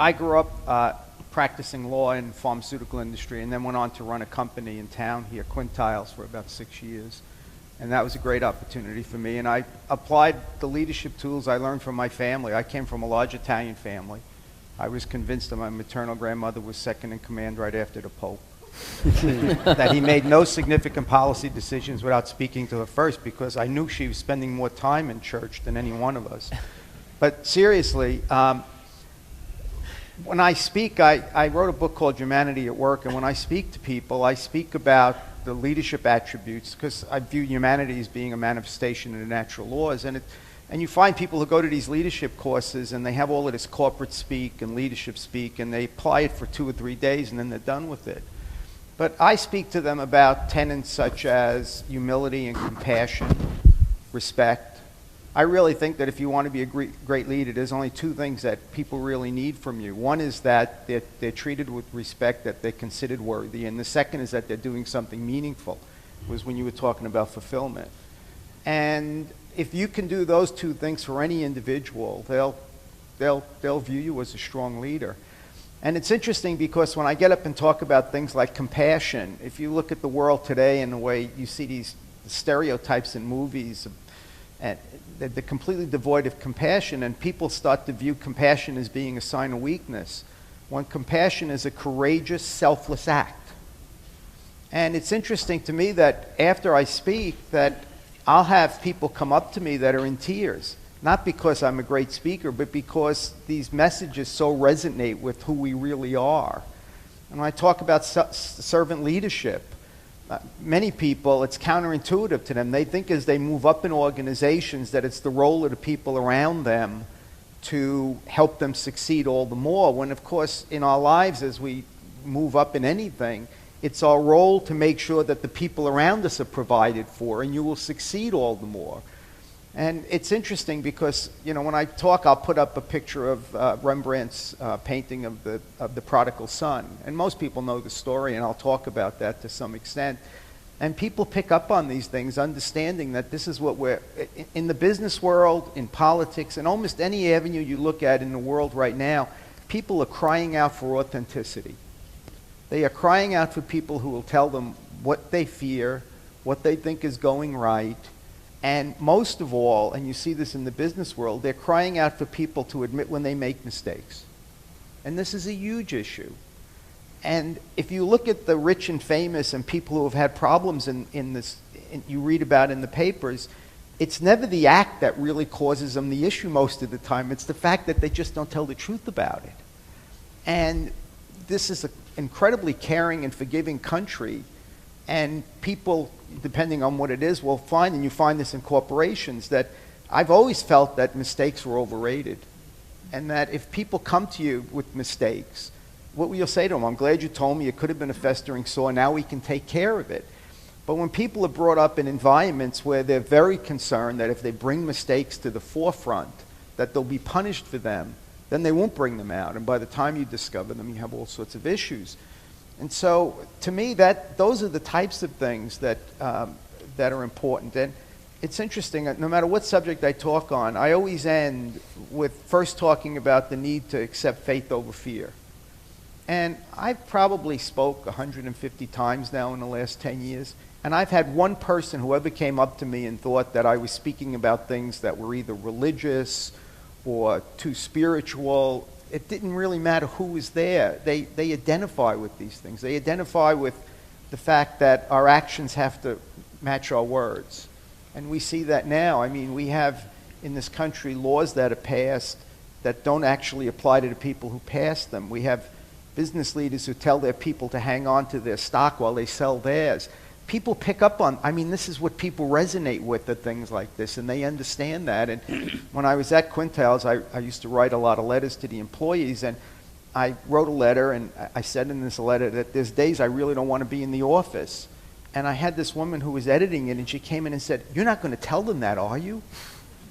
I grew up practicing law in the pharmaceutical industry and then went on to run a company in town here, Quintiles, for about 6 years. And that was a great opportunity for me. And I applied the leadership tools I learned from my family. I came from a large Italian family. I was convinced that my maternal grandmother was second in command right after the Pope. That he made no significant policy decisions without speaking to her first, because I knew she was spending more time in church than any one of us. But seriously, when I speak, I wrote a book called Humanity at Work, and when I speak to people, I speak about the leadership attributes, because I view humanity as being a manifestation of the natural laws. And you find people who go to these leadership courses and they have all of this corporate speak and leadership speak, and they apply it for 2 or 3 days and then they're done with it. But I speak to them about tenets such as humility and compassion, respect. I really think that if you want to be a great leader, there's only 2 things that people really need from you. One is that they're treated with respect, that they're considered worthy, and the second is that they're doing something meaningful, was when you were talking about fulfillment. And if you can do those 2 things for any individual, they'll view you as a strong leader. And it's interesting because when I get up and talk about things like compassion, if you look at the world today and the way you see these stereotypes in movies, and they're completely devoid of compassion, and people start to view compassion as being a sign of weakness, when compassion is a courageous, selfless act. And it's interesting to me that after I speak, that I'll have people come up to me that are in tears, not because I'm a great speaker, but because these messages so resonate with who we really are. And when I talk about servant leadership, many people, it's counterintuitive to them. They think as they move up in organizations that it's the role of the people around them to help them succeed all the more, when of course in our lives as we move up in anything, it's our role to make sure that the people around us are provided for, and you will succeed all the more. And it's interesting because, when I talk, I'll put up a picture of Rembrandt's painting of the prodigal son. And most people know the story, and I'll talk about that to some extent. And people pick up on these things, understanding that this is what we're, in the business world, in politics, and almost any avenue you look at in the world right now, people are crying out for authenticity. They are crying out for people who will tell them what they fear, what they think is going right. And most of all, and you see this in the business world, they're crying out for people to admit when they make mistakes. And this is a huge issue. And if you look at the rich and famous and people who have had problems in this, you read about in the papers, it's never the act that really causes them the issue most of the time. It's the fact that they just don't tell the truth about it. And this is an incredibly caring and forgiving country. And people, depending on what it is, will find, and you find this in corporations, that I've always felt that mistakes were overrated. And that if people come to you with mistakes, what will you say to them? I'm glad you told me, it could have been a festering sore, now we can take care of it. But when people are brought up in environments where they're very concerned that if they bring mistakes to the forefront, that they'll be punished for them, then they won't bring them out. And by the time you discover them, you have all sorts of issues. And so, to me, those are the types of things that are important. And it's interesting, no matter what subject I talk on, I always end with first talking about the need to accept faith over fear. And I've probably spoke 150 times now in the last 10 years, and I've had one person who ever came up to me and thought that I was speaking about things that were either religious or too spiritual. It didn't really matter who was there. They identify with these things. They identify with the fact that our actions have to match our words. And we see that now. I mean, we have in this country laws that are passed that don't actually apply to the people who pass them. We have business leaders who tell their people to hang on to their stock while they sell theirs. People pick up on, this is what people resonate with at things like this, and they understand that. And when I was at Quintiles, I used to write a lot of letters to the employees, and I wrote a letter, and I said in this letter that there's days I really don't want to be in the office. And I had this woman who was editing it, and she came in and said, "You're not going to tell them that, are you?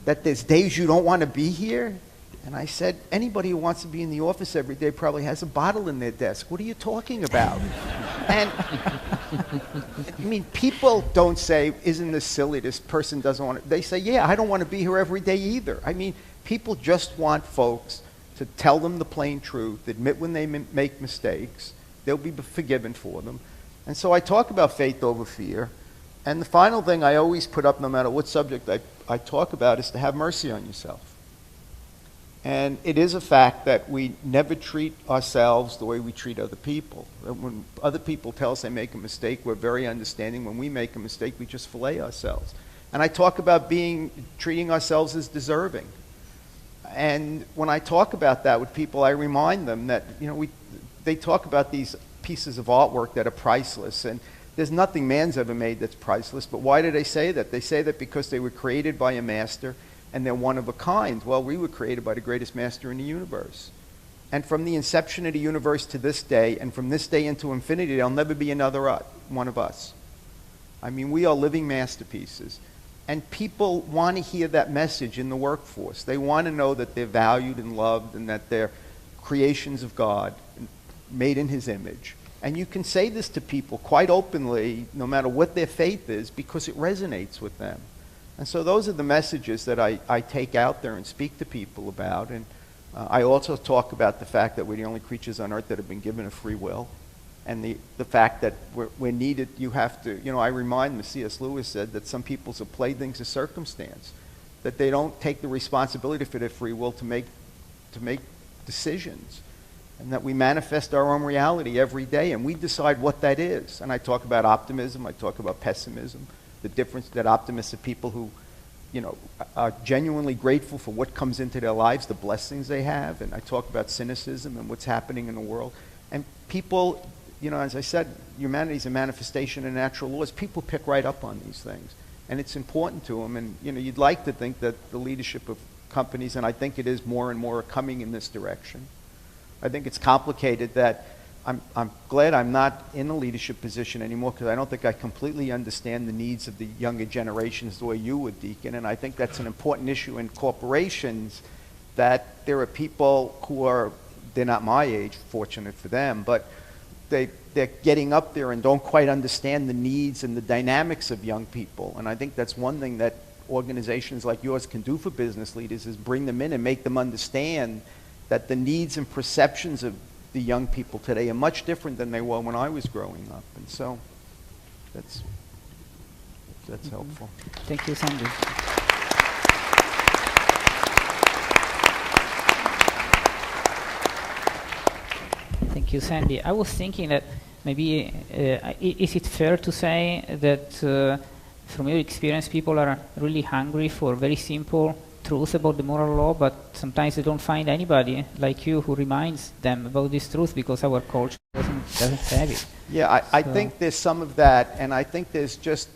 That there's days you don't want to be here?" And I said, anybody who wants to be in the office every day probably has a bottle in their desk. What are you talking about? And people don't say, isn't this silly, this person doesn't want to. They say, yeah, I don't want to be here every day either. People just want folks to tell them the plain truth, admit when they make mistakes. They'll be forgiven for them. And so I talk about faith over fear. And the final thing I always put up, no matter what subject I talk about, is to have mercy on yourself. And it is a fact that we never treat ourselves the way we treat other people. When other people tell us they make a mistake, we're very understanding. When we make a mistake, we just fillet ourselves. And I talk about treating ourselves as deserving. And when I talk about that with people, I remind them that, they talk about these pieces of artwork that are priceless. And there's nothing man's ever made that's priceless. But why do they say that? They say that because they were created by a master and they're one of a kind. Well, we were created by the greatest master in the universe. And from the inception of the universe to this day, and from this day into infinity, there'll never be another one of us. I mean, we are living masterpieces. And people want to hear that message in the workforce. They want to know that they're valued and loved and that they're creations of God, made in His image. And you can say this to people quite openly, no matter what their faith is, because it resonates with them. And so those are the messages that I take out there and speak to people about. And I also talk about the fact that we're the only creatures on earth that have been given a free will. And the fact that we're needed, you have to, I remind them, C.S. Lewis said that some people's are playthings of circumstance, that they don't take the responsibility for their free will to make decisions, and that we manifest our own reality every day, and we decide what that is. And I talk about optimism, I talk about pessimism, the difference that optimists are people who, are genuinely grateful for what comes into their lives, the blessings they have, and I talk about cynicism and what's happening in the world. And people, as I said, humanity is a manifestation of natural laws. People pick right up on these things, and it's important to them. And you'd like to think that the leadership of companies, and I think it is more and more, are coming in this direction. I think it's complicated that I'm glad I'm not in a leadership position anymore, because I don't think I completely understand the needs of the younger generations the way you would, Deacon. And I think that's an important issue in corporations, that there are people who they're not my age, fortunate for them, but they're getting up there and don't quite understand the needs and the dynamics of young people. And I think that's one thing that organizations like yours can do for business leaders, is bring them in and make them understand that the needs and perceptions of the young people today are much different than they were when I was growing up. And so that's helpful. Thank you, Sandy. Thank you, Sandy. I was thinking that maybe, is it fair to say that from your experience, people are really hungry for very simple truth about the moral law, but sometimes they don't find anybody like you who reminds them about this truth, because our culture doesn't have it. Yeah, I think there's some of that, and I think there's just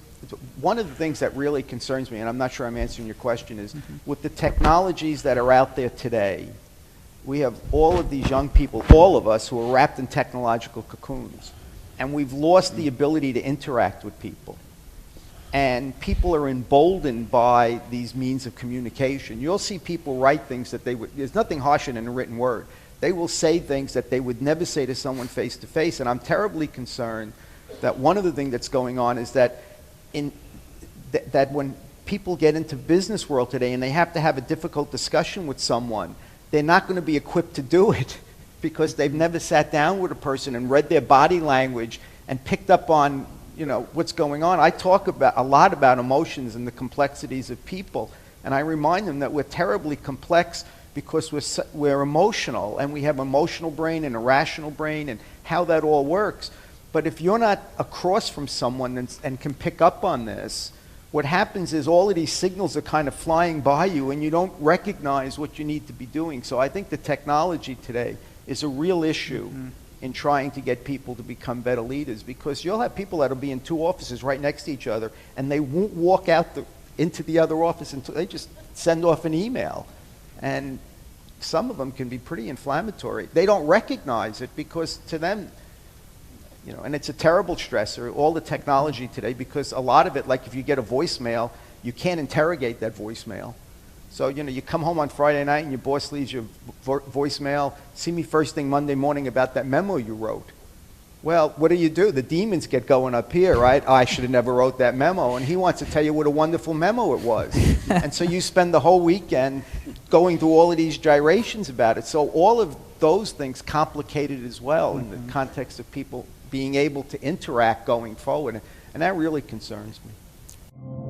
one of the things that really concerns me, and I'm not sure I'm answering your question, is with the technologies that are out there today, we have all of these young people, all of us, who are wrapped in technological cocoons, and we've lost the ability to interact with people. And people are emboldened by these means of communication. You'll see people write things that there's nothing harsher than a written word. They will say things that they would never say to someone face to face. And I'm terribly concerned that one of the things that's going on is that that when people get into business world today and they have to have a difficult discussion with someone, they're not going to be equipped to do it because they've never sat down with a person and read their body language and picked up on what's going on. I talk a lot about emotions and the complexities of people, and I remind them that we're terribly complex because we're emotional, and we have emotional brain and a rational brain and how that all works. But if you're not across from someone and can pick up on this, what happens is all of these signals are kind of flying by you and you don't recognize what you need to be doing. So I think the technology today is a real issue in trying to get people to become better leaders, because you'll have people that'll be in two offices right next to each other and they won't walk out into the other office until they just send off an email. And some of them can be pretty inflammatory. They don't recognize it because to them, and it's a terrible stressor, all the technology today, because a lot of it, like if you get a voicemail, you can't interrogate that voicemail. So, you come home on Friday night and your boss leaves you a voicemail, see me first thing Monday morning about that memo you wrote. Well, what do? The demons get going up here, right? I should have never wrote that memo. And he wants to tell you what a wonderful memo it was. And so you spend the whole weekend going through all of these gyrations about it. So all of those things complicate it as well in the context of people being able to interact going forward. And that really concerns me.